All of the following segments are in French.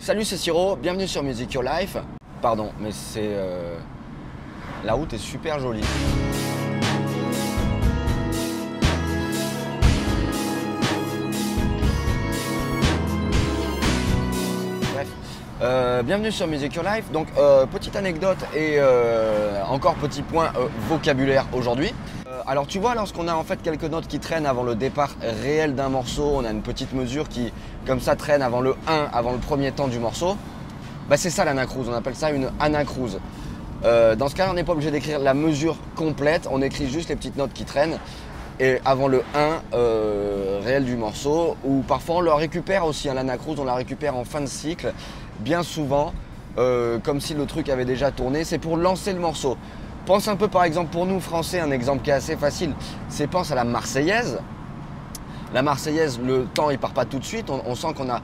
Salut, c'est Siro, bienvenue sur Music Your Life. Pardon, mais c'est... La route est super jolie. Bref, bienvenue sur Music Your Life. Donc, petite anecdote et encore petit point vocabulaire aujourd'hui. Alors tu vois, lorsqu'on a en fait quelques notes qui traînent avant le départ réel d'un morceau, on a une petite mesure qui, comme ça, traîne avant le 1, avant le premier temps du morceau. Bah, c'est ça l'anacrouse, on appelle ça une anacrouse. Dans ce cas-là, on n'est pas obligé d'écrire la mesure complète, on écrit juste les petites notes qui traînent et avant le 1 réel du morceau, ou parfois on le récupère aussi, hein, l'anacrouse, on la récupère en fin de cycle, bien souvent, comme si le truc avait déjà tourné, c'est pour lancer le morceau. Pense un peu par exemple pour nous Français, un exemple qui est assez facile, c'est pense à la Marseillaise. La Marseillaise, le temps il part pas tout de suite, on sent qu'on a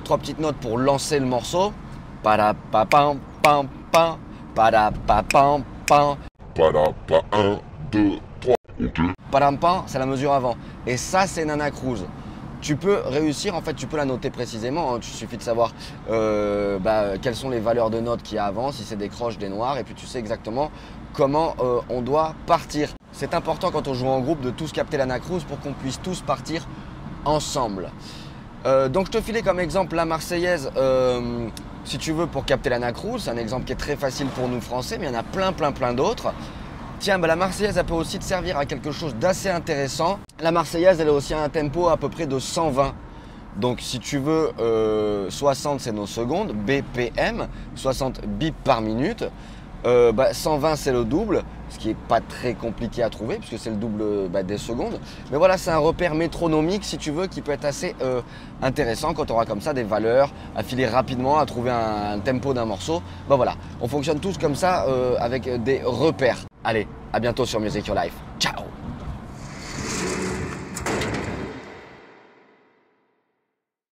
3 petites notes pour lancer le morceau. Padapapam, pam, pam, padapapam, pam. Padapa 1, 2, 3, ok. Padam, pam, c'est la mesure avant. Et ça, c'est une anacrouse. Tu peux réussir, en fait, tu peux la noter précisément. Hein. Il suffit de savoir quelles sont les valeurs de notes qu'il y a avant, si c'est des croches, des noirs, et puis tu sais exactement comment on doit partir. C'est important quand on joue en groupe de tous capter l'anacrouse pour qu'on puisse tous partir ensemble. Donc je te filais comme exemple la Marseillaise, si tu veux, pour capter l'anacrouse. C'est un exemple qui est très facile pour nous Français, mais il y en a plein d'autres. Tiens, la Marseillaise, elle peut aussi te servir à quelque chose d'assez intéressant. La Marseillaise, elle a aussi un tempo à peu près de 120. Donc si tu veux, 60 c'est nos secondes, BPM, 60 bip par minute. 120 c'est le double, ce qui n'est pas très compliqué à trouver puisque c'est le double des secondes. Mais voilà, c'est un repère métronomique si tu veux qui peut être assez intéressant quand on aura comme ça des valeurs à filer rapidement, à trouver un tempo d'un morceau. Voilà, on fonctionne tous comme ça avec des repères. Allez, à bientôt sur Music Your Life. Ciao!